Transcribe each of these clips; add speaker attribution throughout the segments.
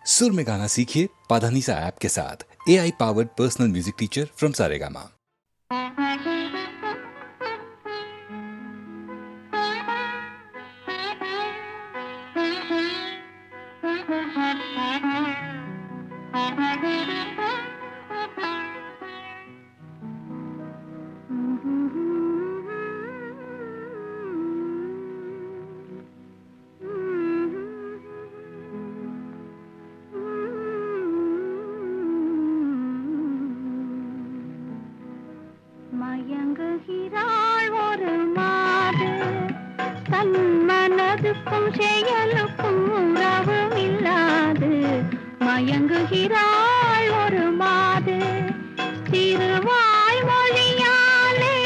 Speaker 1: सुर में गाना सीखिए पाधानीसा ऐप के साथ। AI powered personal music teacher from Saregama.
Speaker 2: மயங்குகிறாள் ஒரு மாது, தன் மனதுக்கும் செயலுக்கும் உறவும் இல்லாது மயங்குகிறாள் ஒரு மாது. திருவாய் மொழியாலே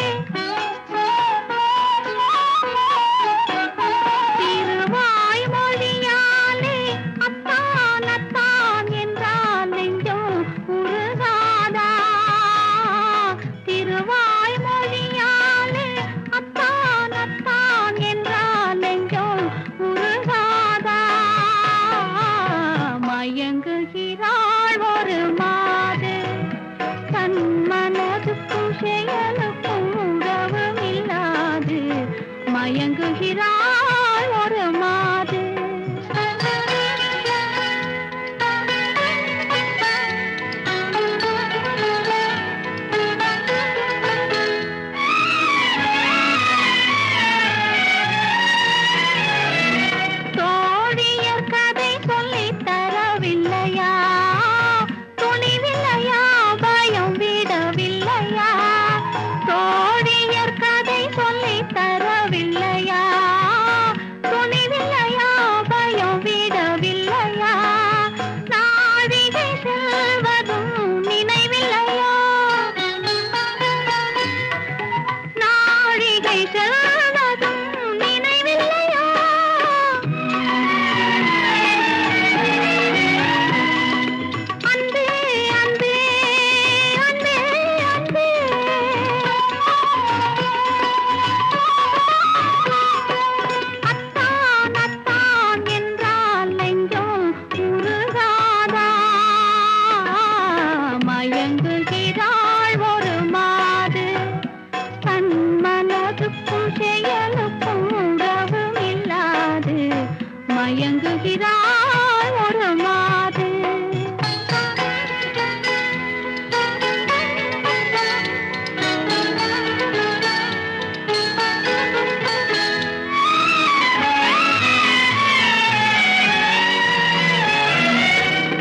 Speaker 2: திருவாய் மொழியாலே அத்தான் அத்தான் என்றால் நெஞ்சம் உருகாதா. திருவாய் மொழியாலே அத்தான் அத்தான் என்றால் நெஞ்சம் உருகாதா. மயங்குகிறாள் ஒரு மாது, தன் மனதுக்கும் செயலுக்கும் உறவும் இல்லாது மயங்குகிறாள் ஒரு மாது. தோழியர் கதை சொல்லித் தரவில்லையா, துணிவில்லையா, பயம் விடவில்லையா. தோழியர் கதை சொல்லித் தரவில்லையா, துணிவில்லையா, பயம் விடவில்லையா. நாழிகை செல்வதும் நினைவில்லையா, நாழிகை செல்வதும் நினைவில்லையா. அன்பே அன்பே அன்பே அன்பே, அத்தான் அத்தான் என்றால் நெஞ்சம் உருகாதா. மயங்குகிறாள் ஒரு மாது, தன் மனதுக்கும் செயலுக்கும் உறவும் இல்லாது மயங்குகிறாள் ஒரு மாது.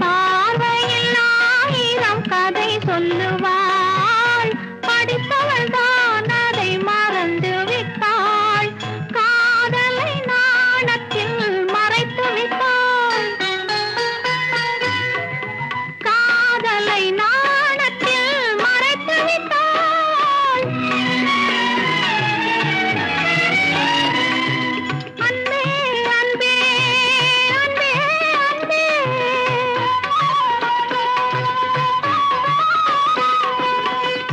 Speaker 2: பார்வையில் ஆயிரம் கதை சொல்லுவாள், படித்தவள் தான் அதை மறந்து விட்டாள். காதலை நாணத்தில் மறைத்து விட்டாள், காதலை நாணத்தில் மறைத்து விட்டாள். அன்பே அன்பே அன்பே அன்பே,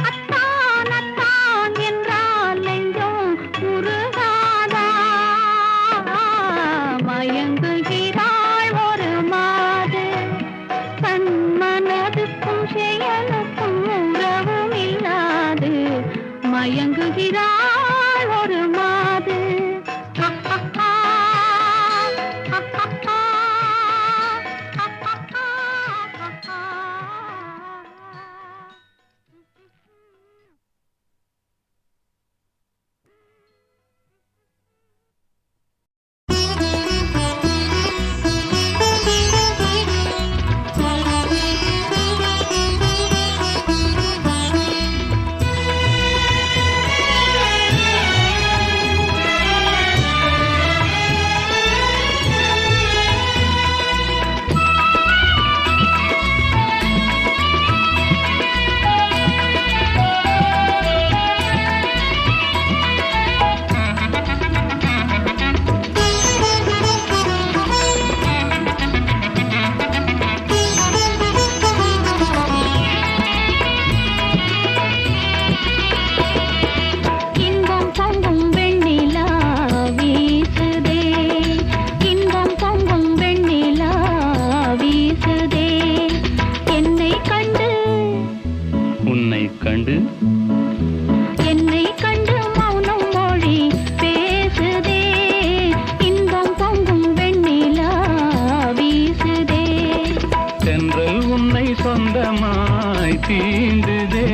Speaker 2: அத்தான் அத்தான் என்றால் நெஞ்சம் உருகாதா. மயங்குகிறாள் ஒரு மாது, தன் மனதுக்கும் செயலுக்கும் உறவும் இல்லாது மயங்குகிறாள் ஒரு மாது.
Speaker 3: சொந்தமாய் தீண்டுதே,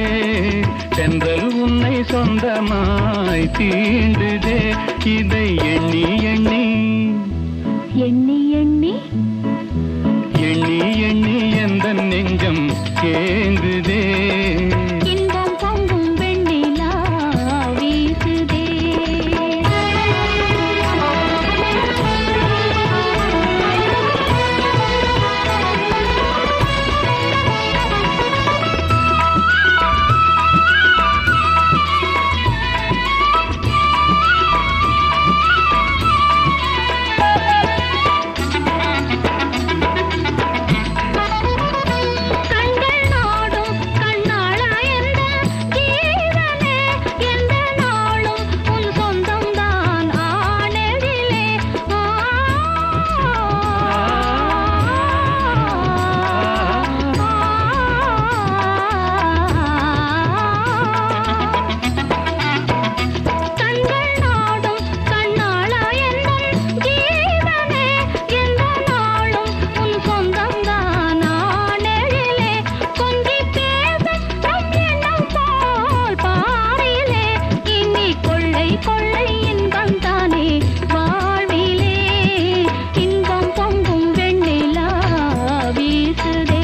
Speaker 3: தென்றல் உன்னை சொந்தமாய் தீண்டுதே. இதை எண்ணி எண்ணி
Speaker 2: எண்ணி எண்ணி
Speaker 3: எண்ணி எண்ணி எந்த நெஞ்சம் ஏங்குதே.
Speaker 2: இன்பம் பொங்கும் வெண்ணிலா வீசுதே. கண்கள் நாடும் கண்ணாளா என்ற ஜீவனே, எந்த நாளும் உன் சொந்தம்தான் ஆனெழிலே. கண்கள் நாடும் கண்ணாளா என்ற ஜீவனே, எந்த நாளும் உன் சொந்தம்தான் ஆனெழிலே. கொஞ்சி பேச நம் எண்ணம் போல் பாரிலே, இனி கொள்ளை கொள்ளை இன்பம் தானே வாழ்விலே. இன்பம் பொங்கும் வெண்ணிலா வீசுதே.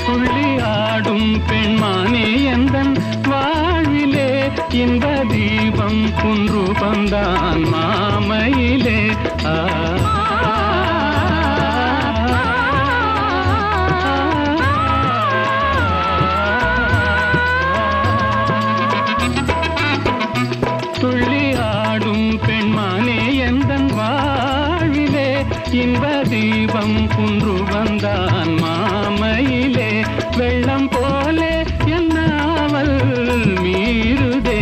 Speaker 3: துள்ளி ஆடும் பெண்மானே எந்தன் வாழ்விலே, இன்ப தீபம் உன் ரூபந்தான் மாமையிலே. துள்ளி ஆடும் பெண்மானே எந்தன் வாழ்விலே, இன்ப தீபம் குன்று வந்தான் மாமையிலே. வெள்ளம் போலே என்னாவல் மீறுதே,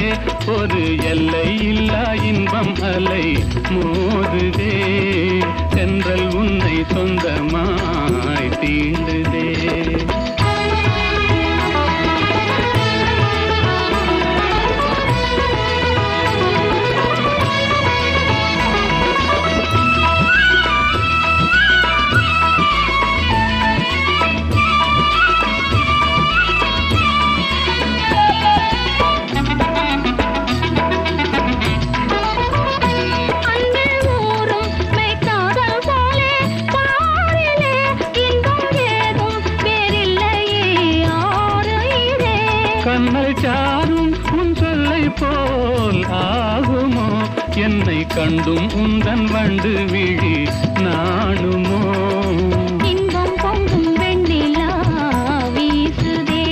Speaker 3: ஒரு எல்லை இல்லா இன்பம் அலை மோதுதே. தென்றல் உன்னை சொந்தமாய் தீண்டுதே.
Speaker 2: அன்பில் ஊறும் மெய்க்காதல் போலே பாரிலே, இன்பம் ஏதும் வேறில்லையே ஆறுயிரே.
Speaker 3: கண்ணல் சாரும் உன் சொல்லை போல் ஆகுமோ, என்னை கண்டும் உந்தன் வண்டு விழி நாணுமோ.
Speaker 2: இன்பம் பொங்கும் வெண்ணிலா வீசுதே,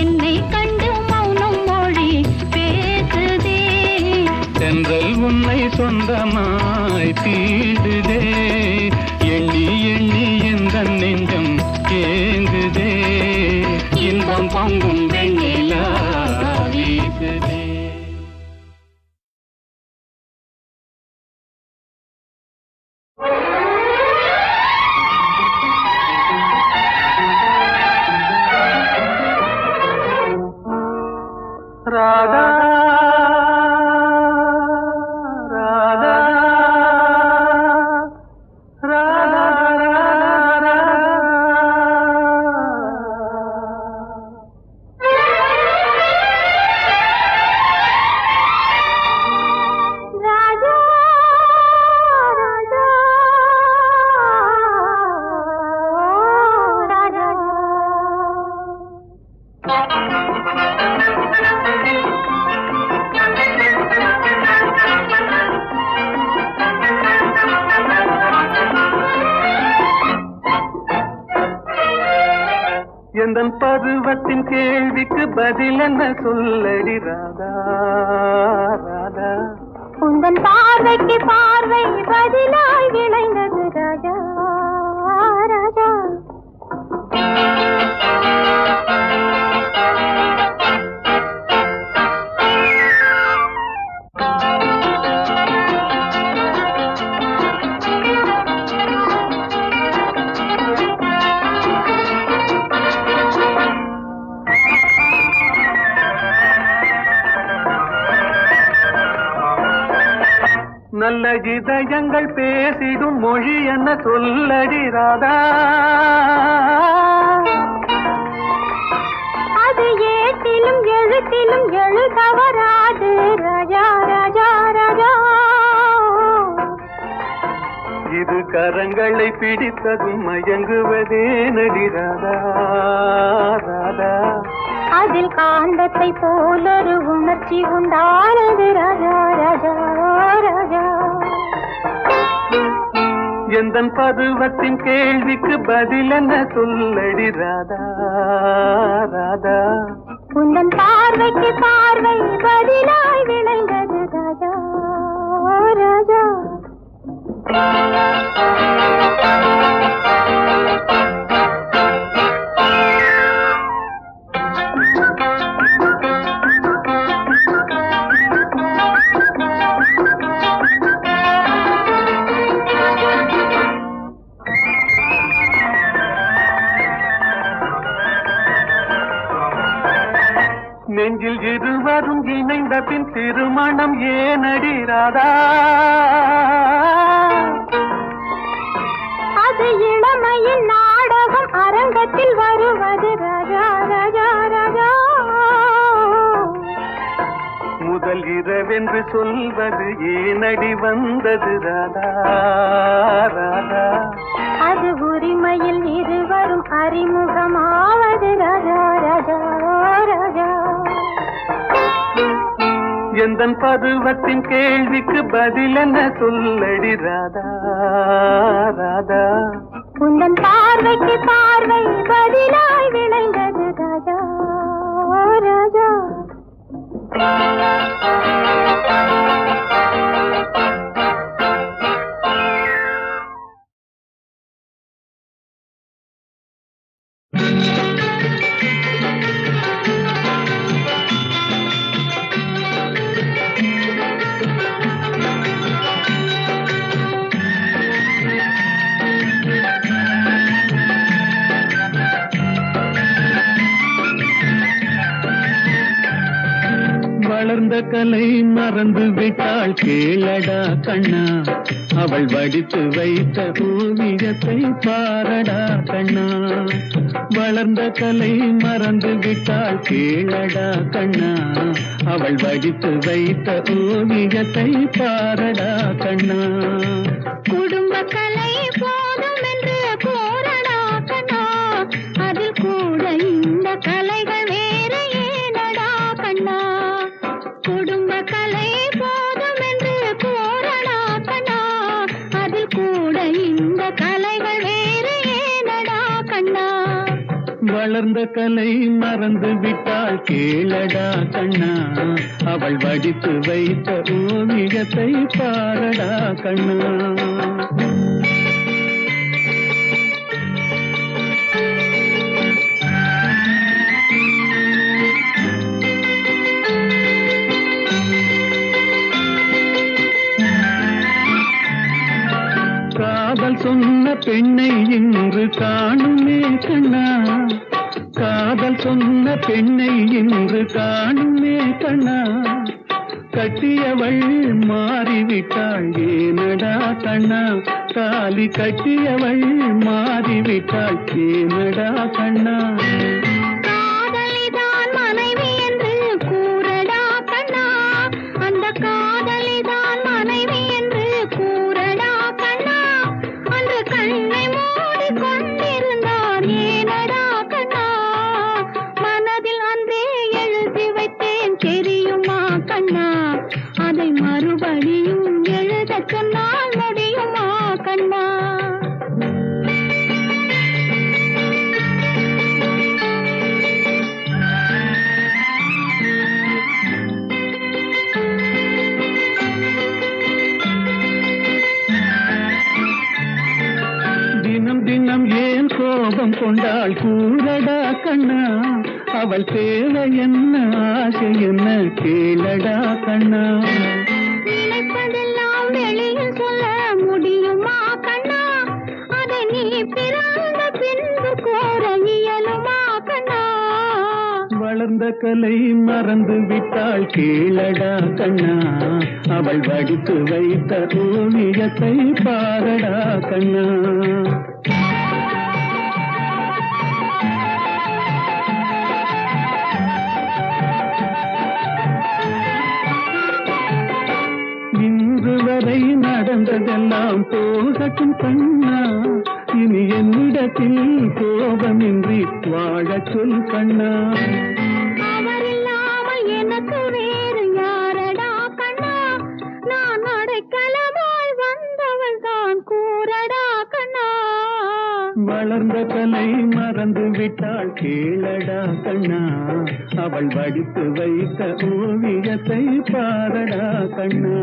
Speaker 2: என்னை கண்டு மௌனம் மொழி பேசுதே.
Speaker 3: தென்றல் உன்னை சொந்தமாய் தீண்டுதே, எண்ணி எண்ணி எந்த நெஞ்சம் ஏங்குதே. இன்பம் பொங்கும் வெண்ணிலா வீசுதே. ராதா ராதா ராதா ராதா.
Speaker 2: ராஜா ராஜா ராஜா.
Speaker 3: எந்தன் பருவத்தின் கேள்விக்கு பதில் என்ன சொல்லடி ராதா ராதா.
Speaker 2: உந்தன் பார்வைக்கு பார்வை பதிலாய் விளைந்தது ராஜா ராஜா.
Speaker 3: நல்ல இதயங்கள் பேசிடும் மொழி என்ன சொல்லடி ராதா
Speaker 2: அது ஏட்டிலும் எழுத்திலும் எழுதவராது ராஜா ராஜா ராஜா
Speaker 3: இது கரங்களை பிடித்ததும் மயங்குவதே நடி ராதா ராதா
Speaker 2: அதில் காந்தத்தை போலொரு உணர்ச்சி உண்டானது ராஜா ராஜா ராஜா
Speaker 3: எந்தன் பருவத்தின் கேள்விக்கு பதில் என்ன சொல்லடி ராதா ராதா
Speaker 2: உந்தன் பார்வைக்கு பார்வை பதிலாய் விளைந்தது ராஜா ராஜா
Speaker 3: நெஞ்சில் இருவரும் இணைந்த பின் திருமணம் ஏனடி ராதா
Speaker 2: அது இளமையின் நாடகம் அரங்கத்தில் வருவது ராஜா ராஜா ராஜா
Speaker 3: முதல் இரவென்று சொல்வது ஏனடி வந்தது ராதா ராதா
Speaker 2: அது உரிமையில் இருவரும் அறிமுகமாவது ராஜா ராஜா ராஜா
Speaker 3: எந்தன் பருவத்தின் கேள்விக்கு பதில் என்ன சொல்லடி ராதா ராதா
Speaker 2: உந்தன் பார்வைக்கு பார்வை பதிலாய் விளைந்தது ராஜா ராஜா
Speaker 3: வளர்ந்த கலை மறந்து விட்டாள் கேளடா கண்ணா அவள் வடித்து வைத்த ஓவியத்தை பாரடா கண்ணா வளர்ந்த கலை மறந்து விட்டாள் கேளடா கண்ணா அவள் வடித்து வைத்த ஓவியத்தை பாரடா கண்ணா
Speaker 2: குடும்ப கலை போதும் என்று போரடா கண்ணா அதில் கூட இந்த கலைகள் வேறு ஏனடா கண்ணா குடும்ப கலை போதும் என்று போரடா கண்ணா அதில் கூட இந்த கலைகள் வேறு ஏனடா கண்ணா
Speaker 3: வளர்ந்த கலை மறந்து விட்டாள் கேளடா கண்ணா அவள் வடித்து வைத்த ஓவியத்தை பாரடா கண்ணா காதல் சொன்ன பெண்ணை இன்று காணுமே கண்ணா காதல் சொன்ன பெண்ணை இன்று காணுமே கண்ணா கட்டியவள் மாறிவிட்டாள் ஏனடா கண்ணா தாலி கட்டியவள் மாறிவிட்டாள் ஏனடா கண்ணா
Speaker 2: காதலிதான் மனைவி என்று கூறடா கண்ணா அந்த காதலிதான் மனைவி என்று கூறடா கண்ணா அந்த கண்ணை மூடி கொண்டிருந்தார் ஏனடா கண்ணா மனதில் அன்றே எழுதி வைத்தேன் தெரியுமா கண்ணா அதை மறுபடியும் எழுதச் சொன்னால் முடியுமா கண்ணா
Speaker 3: தினம் தினம் ஏன் கோபம் கொண்டாள் கூறடா கண்ணா அவள் தேவை என்ன ஆசை என்ன கேளடா கண்ணா
Speaker 2: நினைப்பதெல்லாம் வெளியில் சொல்ல முடியுமா கண்ணா அதை நீ பிறந்த பின்பு கோர இயலுமா கண்ணா
Speaker 3: வளர்ந்த கலை மறந்து விட்டாள் கீழடா கண்ணா, அவள் வடித்து வைத்த ஓவியத்தை பாரடா கண்ணா. இன்று வரை நடந்ததெல்லாம் போகட்டும் கண்ணா, இனி என்னிடத்தில் கோபமின்றி வாழச் சொல் கண்ணா.
Speaker 2: அவர் இல்லாமல் எனக்கு வேறு யாரடா கண்ணா, நான் அடைக்கலமாய் வந்தவள் தான் கூறடா கண்ணா.
Speaker 3: வளர்ந்த கலை மறந்து விட்டாள் கீழடா கண்ணா, அவள் வடித்து வைத்த ஓவியத்தை பாரடா கண்ணா.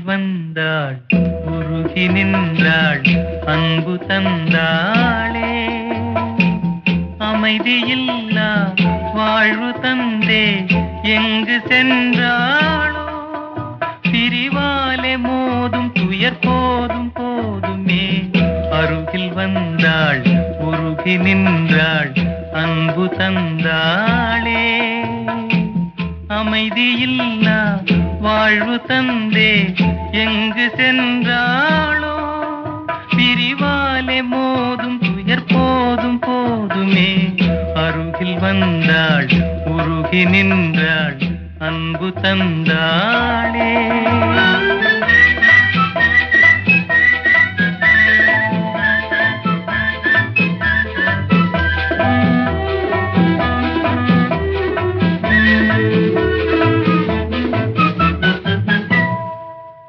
Speaker 4: வந்தாள் உருகி நின்றாள் அன்பு தந்தாளே, அமைதியில்லா வாழ்வு தந்தே எங்கு சென்றாளோ, பிரிவாலே மோதும் துயர் போதும் போதுமே. அருகில் வந்தாள் உருகி நின்றாள் அன்பு தந்தாளே, அமைதியில்லா வாழ்வு தந்தே எங்கு சென்றாளோ, பிரிவாலே மோதும் துயர் போதும் போதுமே. அருகில் வந்தாள் உருகி நின்றாள் அன்பு தந்தாளே.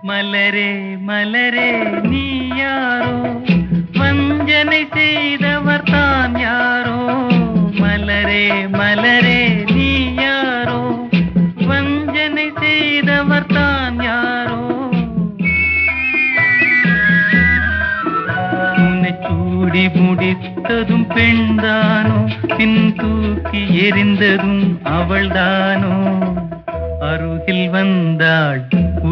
Speaker 4: மலரே மலரே நீ யாரோ, வஞ்சனை செய்தவர் தான் யாரோ. மலரே மலரே நீ யாரோ, வஞ்சனை செய்தவர் தான் யாரோ. உன்னை சூடி முடித்ததும் பெண்தானோ, பின் தூக்கி எறிந்ததும் அவள்தானோ. அருகில் வந்தாள்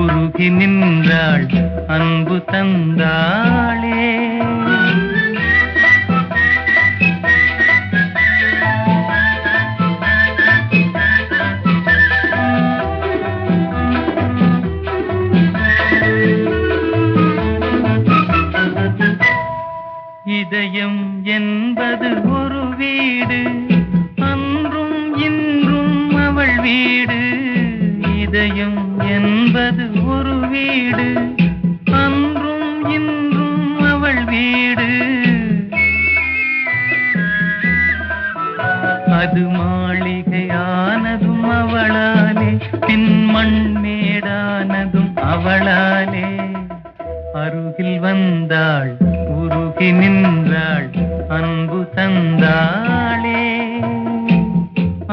Speaker 4: உருகி நின்றாள் அன்பு தந்தாளே. இதயம் என்பது ஒரு வீடு, அன்றும் இன்றும் அவள் வீடு. இதயம் என்பது ஒரு வீடு, அன்றும் இன்றும் அவள் வீடு. அது மாளிகையானதும் அவளாலே, பின் மண்மேடானதும் அவளாலே. அருகில் வந்தாள் உருகி நின்றாள் அன்பு தந்தாளே,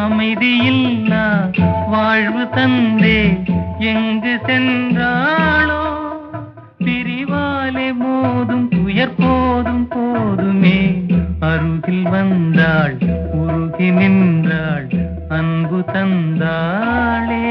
Speaker 4: அமைதியில்லா வாழ்வு தந்தே எங்கு சென்றாளோ, பிரிவாலே மோதும் துயர் போதும் போதுமே. அருகில் வந்தாள் உருகி நின்றாள் அன்பு தந்தாளே.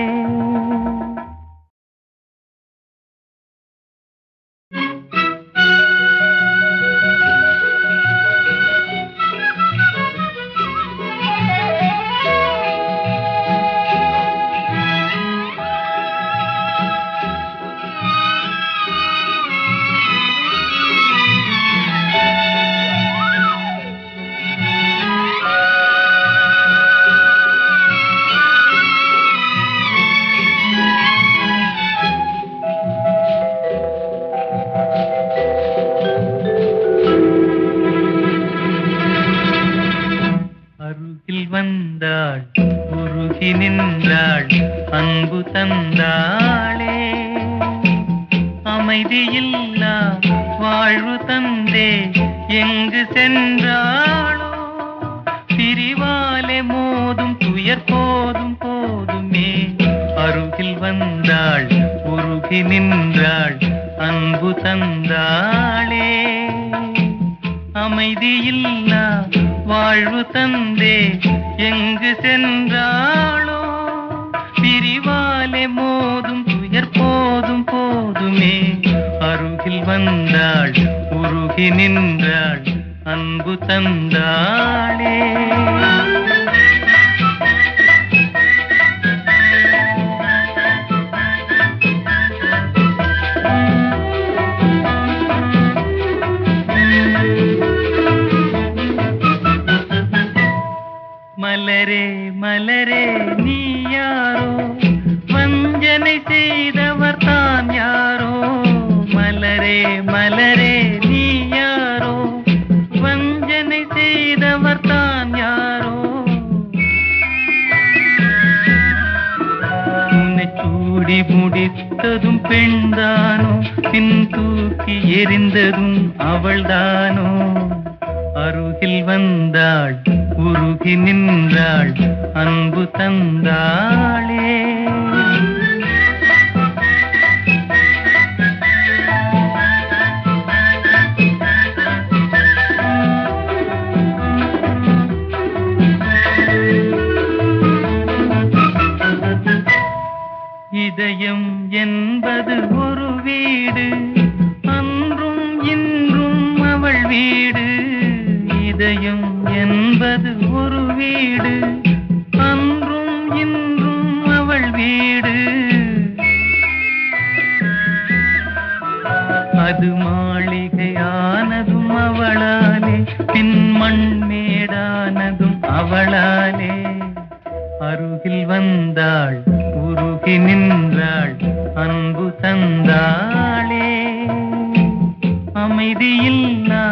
Speaker 4: அமைதியில்லா வாழ்வு தந்தே எங்கு சென்றாளோ பிரிவாலே மோதும் துயர் போதும் போதுமே அருகில் வந்தாள் உருகி நின்றாள் அன்பு தந்தாளே அமைதியில்லா வாழ்வு தந்தே எங்கு சென்றாளோ பிரிவாலே மோதும் துயர் போதும் போதுமே அருகில் வந்தாள் உருகி நின்றாள் அன்பு தந்தாளே மலரே மலரே நீ யாரோ வஞ்சனை செய்தவர் தான் யாரோ மலரே மலரே நீ யாரோ வஞ்சனை செய்தவர் தான் யாரோ உன்னை சூடி முடித்ததும் பெண்தானோ பின் தூக்கி எறிந்ததும் அவள்தானோ அருகில் வந்தாள் உருகி நின்றாள் அன்பு தந்தாளே இதயம் என்பது ஒரு வீடு அன்றும் இன்றும் அவள் வீடு இதயம் என்பது ஒரு வீடு அன்றும் இன்றும் அவள் வீடு அது மாளிகையானதும் அவளாலே பின் மண்மேடானதும் அவளாலே அருகில் வந்தாள் உருகி நின்றாள் அன்பு தந்தாளே அமைதியில்லா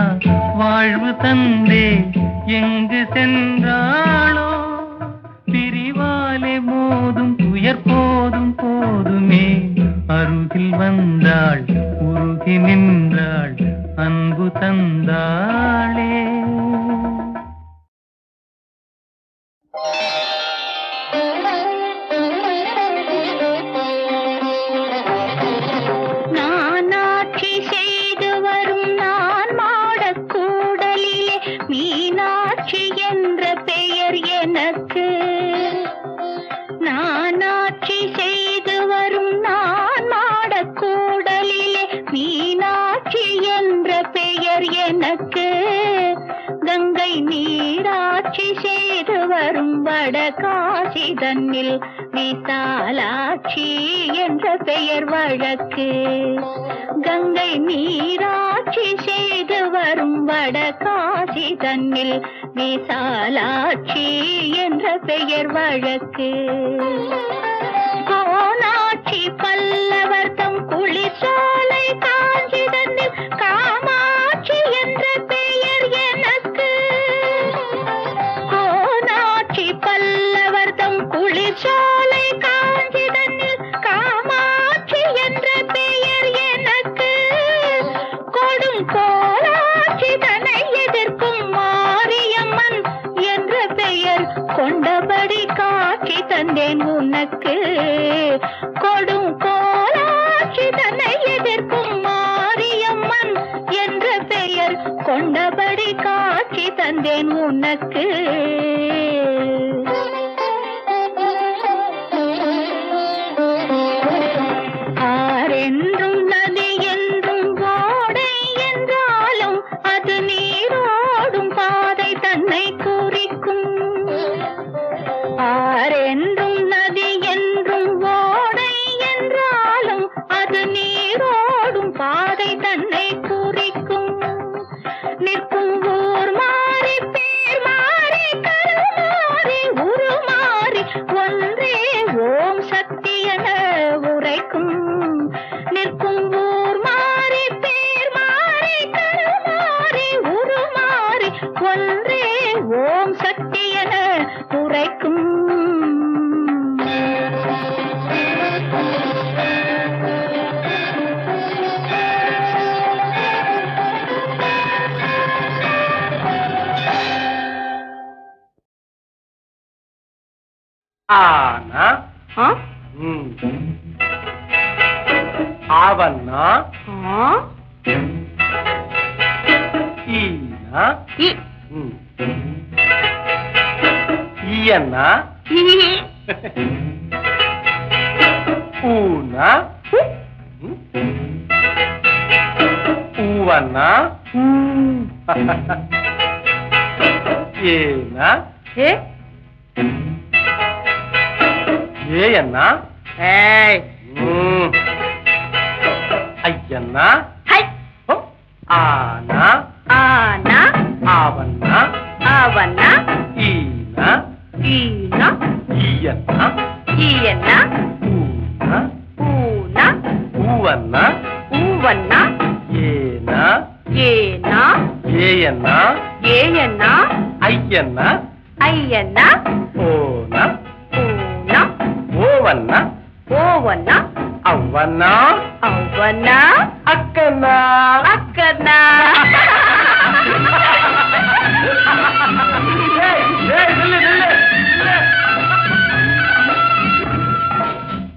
Speaker 4: வாழ்வு தந்தே எங்கு சென்றாளோ பிரிவாலே மோதும் துயர் போதும் போதுமே அருகில் வந்தாள் உருகி நின்றாள் அன்பு தந்தாளே
Speaker 2: நானாட்சி செய்து வரும் நான் மாடக் கூடலிலே மீனாட்சி என்ற பெயர் எனக்கு நானாட்சி செய்து வரும் நான் மாடக் கூடலிலே மீனாட்சி என்ற பெயர் எனக்கு கங்கை நீராட்சி செய்து வரும் வடகாசி தன்னில் விசாலாட்சி என்ற பெயர் வழக்கு கங்கை நீராட்சி செய்து வரும் வடகாசி தன்னில் விசாலாட்சி என்ற பெயர் வழக்கு கோனாட்சி பல்லவர் தம் குளிர்சாலை காஞ்சி தன்னில் காமாட்சி என்ற பெயர் எனக்கு கோனாட்சி பல்லவர் தம் குளிர்சாலை காஞ்சி தன்னில் காமாட்சி என்ற பெயர் எனக்கு கொடும் கோலாட்சி தன்னை எதிர்க்கும் மாரியம்மன் என்ற பெயர் கொண்டபடி காட்சி தந்தேன் உனக்கு கொடும் கோலாட்சி தன்னை எதிர்க்கும் மாரியம்மன் என்ற பெயர் கொண்டபடி காட்சி தந்தேன் உனக்கு ஆரென்றும் நதி என்றும் ஓடை என்றாலும் அது நீரோடும் பாதை தன்னை குறிக்கும் ஆரென்றும் நதி என்றும் ஓடை என்றாலும் அது நீரோடும் பாதை தன்னை குறிக்கும் நிற்கும் ஊர் மாறி பேர் மாறி கரு மாறி உருமாறி ஒன்றே ஓம் சக்தி என உரைக்கும் நிற்கும் ஊர் மாறி பேர் மாறி கரு மாறி உருமாறி ஒன்றே ஓம் சக்தி என உரைக்கும்
Speaker 4: ஆவண்ணா ஈனா ஈயண்ணா ஊனா ஊவண்ணா ஏனா ஏயண்ணா ஐயண்ணா ஆனா ஆவண்ணா ஈனா ஈயண்ணா ஊனா ஊவண்ணா ஏனா ஏயண்ணா ஐயண்ணா ஓனா ஓவண்ணா அவ்வண்ணா அக்கண்ணா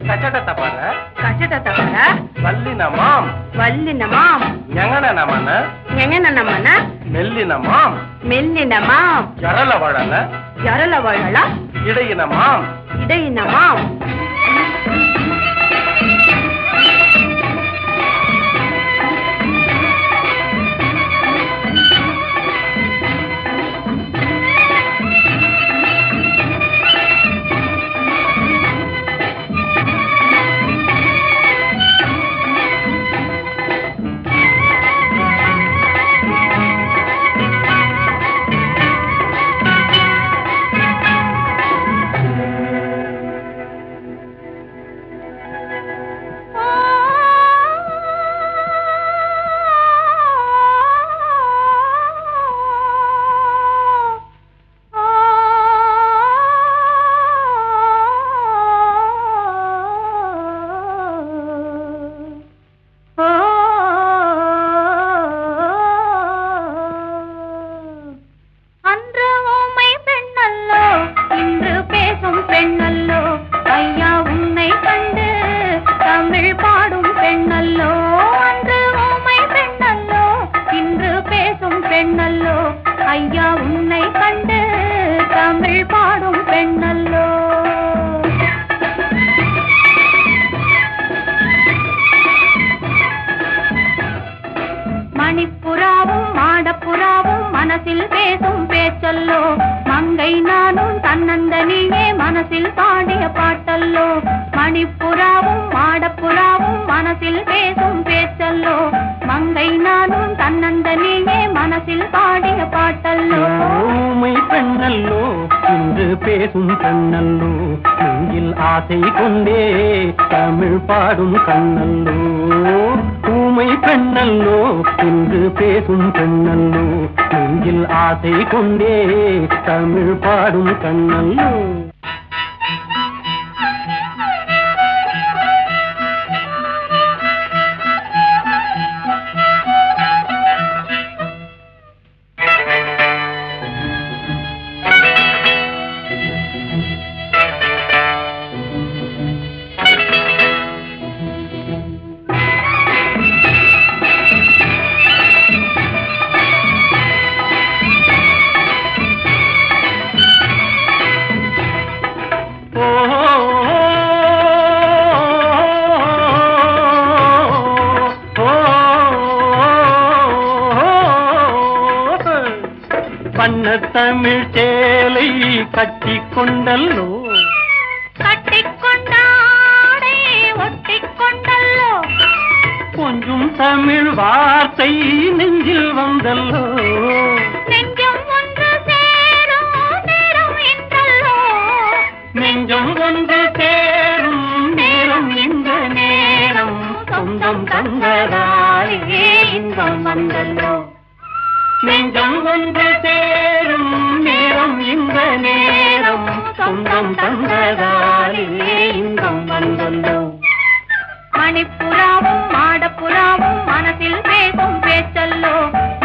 Speaker 4: கச்சடத்தை பாரு வல்லினமாம் ஞங்கனமன மெல்லினமாம் ஜரலவழல இடையினமாம்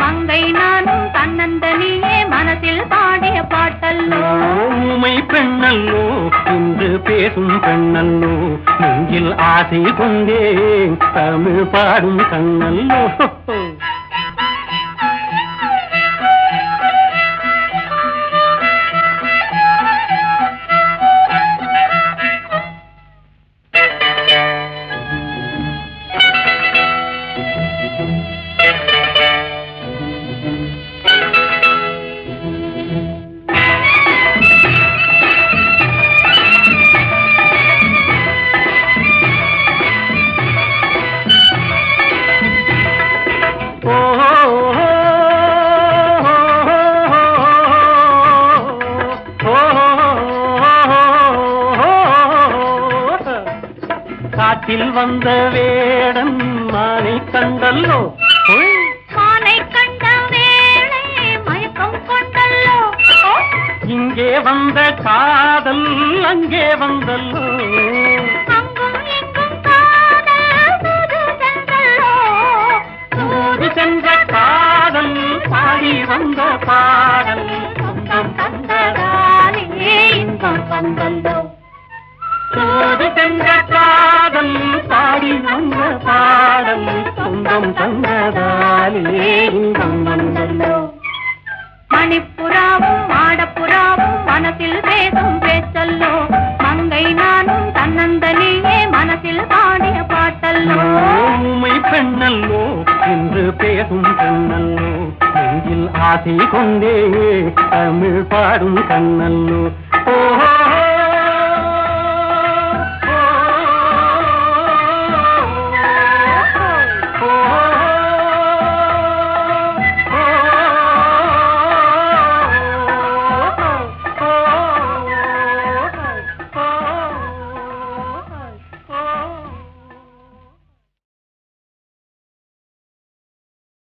Speaker 2: மங்கை நானும் தன்னந்தனியே மனசில் பாடிய பாட்டல்ல
Speaker 3: பெண்ணல்லோ ஊமை பெண்ணல்லோ இன்று பேசும் பெண்ணல்லோ நெஞ்சில் ஆசை கொண்டேன் தமிழ் பாடும் கண்ணல்லோ காட்டில் வந்த வேடன் மானை கண்டல்லோ
Speaker 2: மானை கண்ட வேளை மயக்கம் கொண்டல்லோ
Speaker 3: இங்கே வந்த காதல் அங்கே வந்தல்லோ
Speaker 2: அங்கும் இங்கும் காதல் தூது சென்றல்லோ
Speaker 3: தூது சென்ற காதல் பாடி வந்த பாடல்
Speaker 2: சொந்தம் தந்ததாலே இன்பம் வந்தல்லோ
Speaker 3: தூது சென்ற காதல் பாடி வந்த பாடல் சொந்தம் தந்ததாலே இன்பம் வந்தல்லோ
Speaker 2: மணிப்புறாவும் மாடப்புறாவும் மனசில் பேசும் பேச்சல்லோ மங்கை நானும் தன்னந்தனியே மனசில் பாடிய பாட்டல்லோ
Speaker 3: ஊமை பெண்ணல்லோ என்று பேசும் பெண்ணல்லோ நெஞ்சில் ஆசை கொண்டே தமிழ் பாடும் கண்ணல்லோ ஓஹோ